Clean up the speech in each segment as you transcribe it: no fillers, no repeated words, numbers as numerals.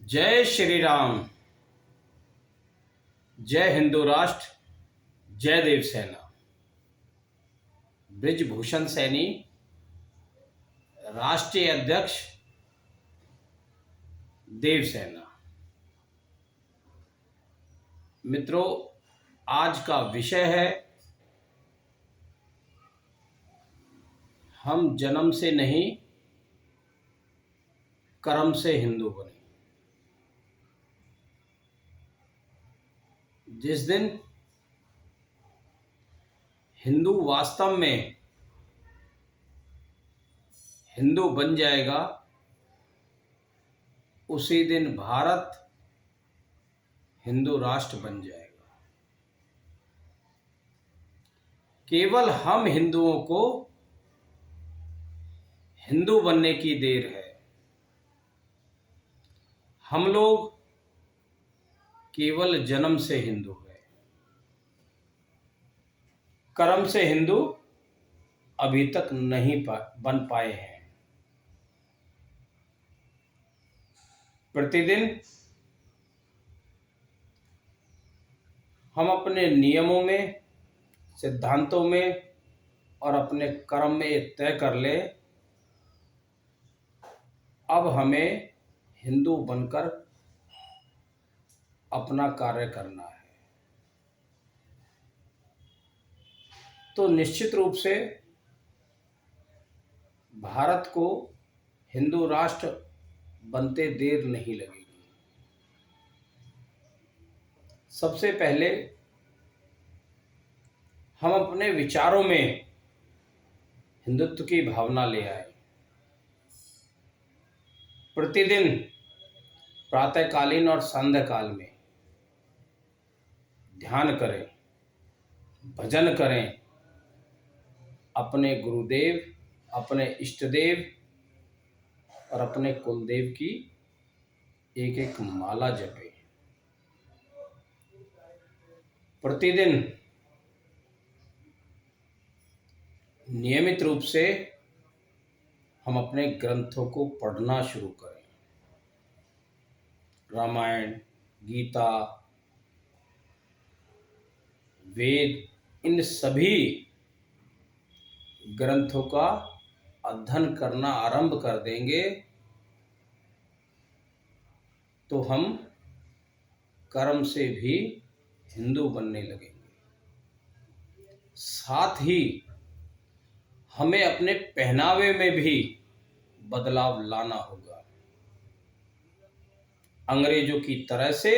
जय श्री राम। जय हिंदू राष्ट्र। जय देव सेना। ब्रिजभूषण सैनी, राष्ट्रीय अध्यक्ष देव सेना। मित्रों, आज का विषय है हम जन्म से नहीं कर्म से हिंदू बने। जिस दिन हिंदू वास्तव में हिंदू बन जाएगा, उसी दिन भारत हिंदू राष्ट्र बन जाएगा। केवल हम हिंदुओं को हिंदू बनने की देर है। हम लोग केवल जन्म से हिंदू हैं, कर्म से हिंदू अभी तक नहीं बन पाए हैं। प्रतिदिन हम अपने नियमों में, सिद्धांतों में और अपने कर्म में ये तय कर ले, अब हमें हिंदू बनकर अपना कार्य करना है। तो निश्चित रूप से भारत को हिंदू राष्ट्र बनते देर नहीं लगेगी। सबसे पहले हम अपने विचारों में हिंदुत्व की भावना ले आए। प्रतिदिन प्रातःकालीन और संध्याकाल में ध्यान करें, भजन करें, अपने गुरुदेव, अपने इष्टदेव और अपने कुलदेव की एक एक माला जपें। प्रतिदिन नियमित रूप से हम अपने ग्रंथों को पढ़ना शुरू करें। रामायण, गीता, वेद, इन सभी ग्रंथों का अध्ययन करना आरंभ कर देंगे तो हम कर्म से भी हिंदू बनने लगेंगे। साथ ही हमें अपने पहनावे में भी बदलाव लाना होगा। अंग्रेजों की तरह से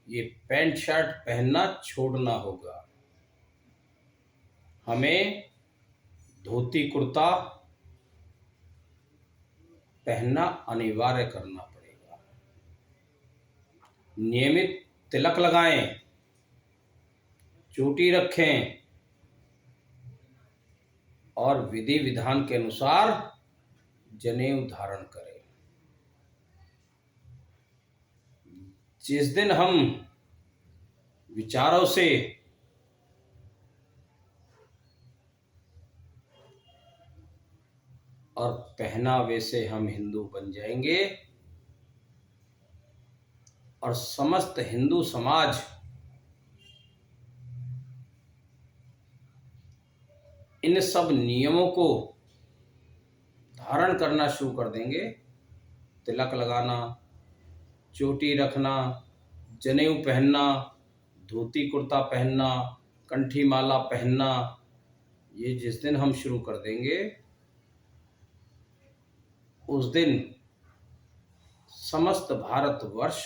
ये पैंट शर्ट पहनना छोड़ना होगा। हमें धोती कुर्ता पहनना अनिवार्य करना पड़ेगा। नियमित तिलक लगाएं, चोटी रखें और विधि विधान के अनुसार जनेऊ धारण करें। जिस दिन हम विचारों से और पहनावे से हम हिंदू बन जाएंगे और समस्त हिंदू समाज इन सब नियमों को धारण करना शुरू कर देंगे। तिलक लगाना, चोटी रखना, जनेऊ पहनना, धोती कुर्ता पहनना, कंठी माला पहनना, ये जिस दिन हम शुरू कर देंगे उस दिन समस्त भारतवर्ष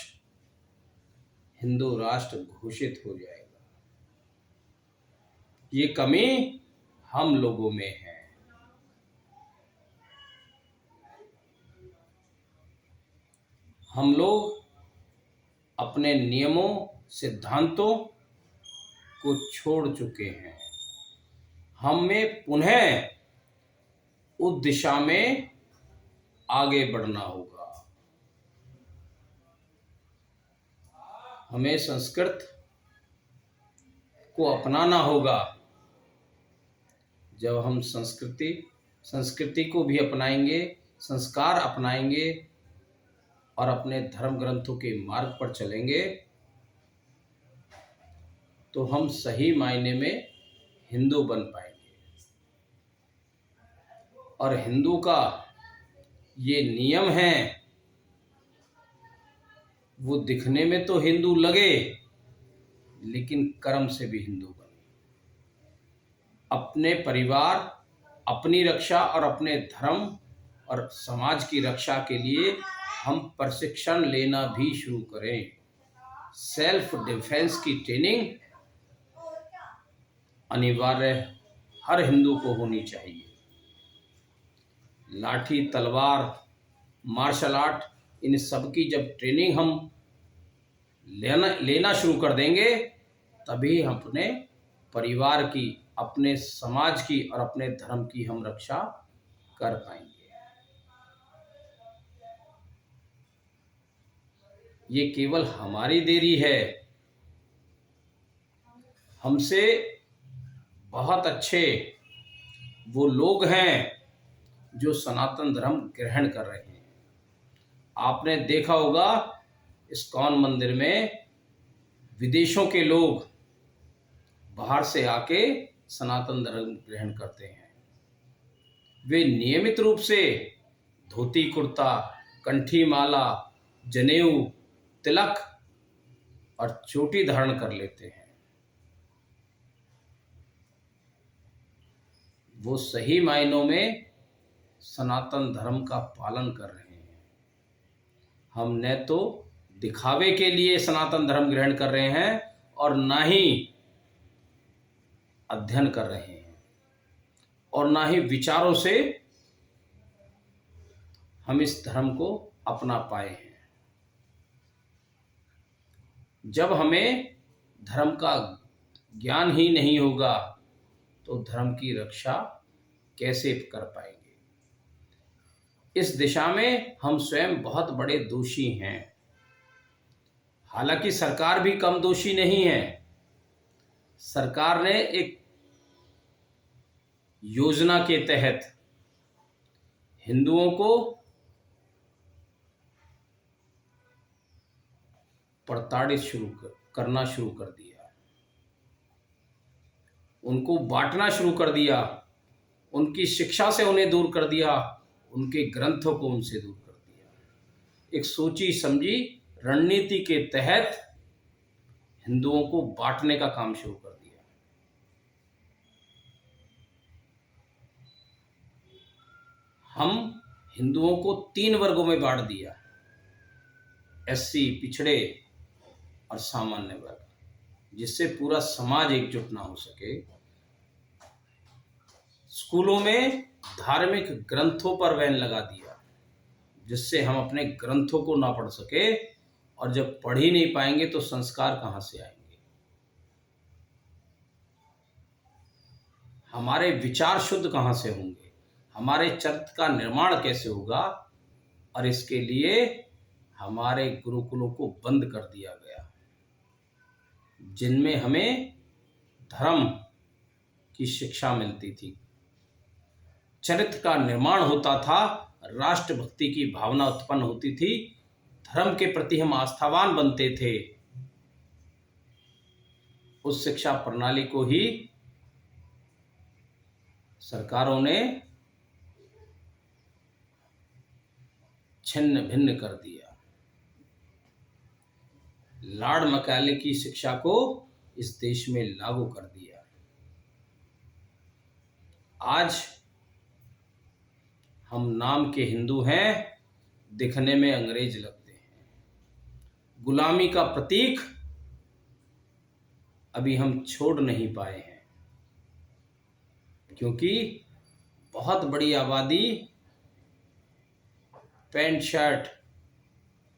हिंदू राष्ट्र घोषित हो जाएगा। ये कमी हम लोगों में है। हम लोग अपने नियमों, सिद्धांतों को छोड़ चुके हैं। हमें पुनः उस दिशा में आगे बढ़ना होगा। हमें संस्कृत को अपनाना होगा। जब हम संस्कृति को भी अपनाएंगे, संस्कार अपनाएंगे और अपने धर्म ग्रंथों के मार्ग पर चलेंगे तो हम सही मायने में हिंदू बन पाएंगे। और हिंदू का ये नियम है, वो दिखने में तो हिंदू लगे लेकिन कर्म से भी हिंदू बने। अपने परिवार, अपनी रक्षा और अपने धर्म और समाज की रक्षा के लिए हम प्रशिक्षण लेना भी शुरू करें। सेल्फ डिफेंस की ट्रेनिंग अनिवार्य हर हिंदू को होनी चाहिए। लाठी, तलवार, मार्शल आर्ट, इन सब की जब ट्रेनिंग हम लेना शुरू कर देंगे तभी हम अपने परिवार की, अपने समाज की और अपने धर्म की हम रक्षा कर पाएंगे। ये केवल हमारी देरी है। हमसे बहुत अच्छे वो लोग हैं जो सनातन धर्म ग्रहण कर रहे हैं। आपने देखा होगा इस्कॉन मंदिर में विदेशों के लोग बाहर से आके सनातन धर्म ग्रहण करते हैं। वे नियमित रूप से धोती कुर्ता, कंठी माला, जनेऊ, तिलक और चोटी धारण कर लेते हैं। वो सही मायनों में सनातन धर्म का पालन कर रहे हैं। हम न तो दिखावे के लिए सनातन धर्म ग्रहण कर रहे हैं और ना ही अध्ययन कर रहे हैं और ना ही विचारों से हम इस धर्म को अपना पाए हैं। जब हमें धर्म का ज्ञान ही नहीं होगा तो धर्म की रक्षा कैसे कर पाएंगे। इस दिशा में हम स्वयं बहुत बड़े दोषी हैं। हालांकि सरकार भी कम दोषी नहीं है। सरकार ने एक योजना के तहत हिंदुओं को प्रताड़ित करना शुरू कर दिया, उनको बांटना शुरू कर दिया, उनकी शिक्षा से उन्हें दूर कर दिया, उनके ग्रंथों को उनसे दूर कर दिया। एक सोची समझी रणनीति के तहत हिंदुओं को बांटने का काम शुरू कर दिया। हम हिंदुओं को 3 वर्गों में बांट दिया, एससी, पिछड़े और सामान्य वर्ग, जिससे पूरा समाज एकजुट ना हो सके। स्कूलों में धार्मिक ग्रंथों पर बैन लगा दिया, जिससे हम अपने ग्रंथों को ना पढ़ सके, और जब पढ़ ही नहीं पाएंगे तो संस्कार कहाँ से आएंगे। हमारे विचार शुद्ध कहाँ से होंगे, हमारे चरित्र का निर्माण कैसे होगा। और इसके लिए हमारे गुरुकुलों को बंद कर दिया गया, जिनमें हमें धर्म की शिक्षा मिलती थी, चरित्र का निर्माण होता था, राष्ट्रभक्ति की भावना उत्पन्न होती थी, धर्म के प्रति हम आस्थावान बनते थे। उस शिक्षा प्रणाली को ही सरकारों ने छिन्न भिन्न कर दिया। लॉर्ड मैकाले की शिक्षा को इस देश में लागू कर दिया। आज हम नाम के हिंदू हैं, दिखने में अंग्रेज लगते हैं। गुलामी का प्रतीक अभी हम छोड़ नहीं पाए हैं, क्योंकि बहुत बड़ी आबादी पैंट शर्ट,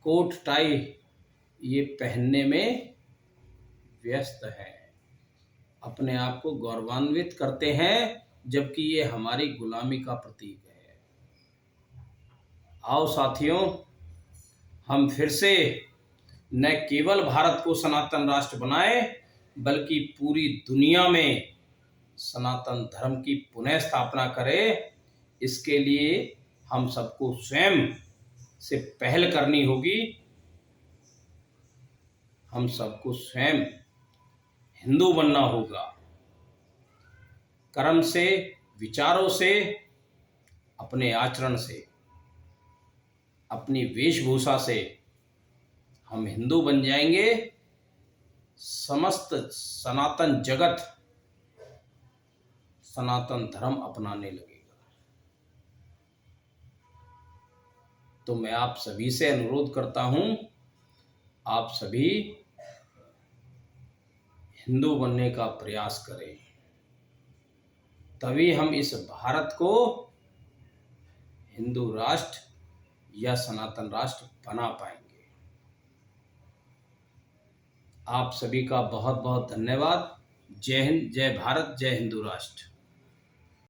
कोट टाई ये पहनने में व्यस्त है, अपने आप को गौरवान्वित करते हैं, जबकि ये हमारी गुलामी का प्रतीक है। आओ साथियों, हम फिर से न केवल भारत को सनातन राष्ट्र बनाएं, बल्कि पूरी दुनिया में सनातन धर्म की पुनः स्थापना करें। इसके लिए हम सबको स्वयं से पहल करनी होगी। हम सबको स्वयं हिंदू बनना होगा। कर्म से, विचारों से, अपने आचरण से, अपनी वेशभूषा से हम हिंदू बन जाएंगे। समस्त सनातन जगत सनातन धर्म अपनाने लगेगा। तो मैं आप सभी से अनुरोध करता हूं, आप सभी हिंदू बनने का प्रयास करें, तभी हम इस भारत को हिंदू राष्ट्र या सनातन राष्ट्र बना पाएंगे। आप सभी का बहुत बहुत धन्यवाद। जय हिंद, जय भारत, जय हिंदू राष्ट्र।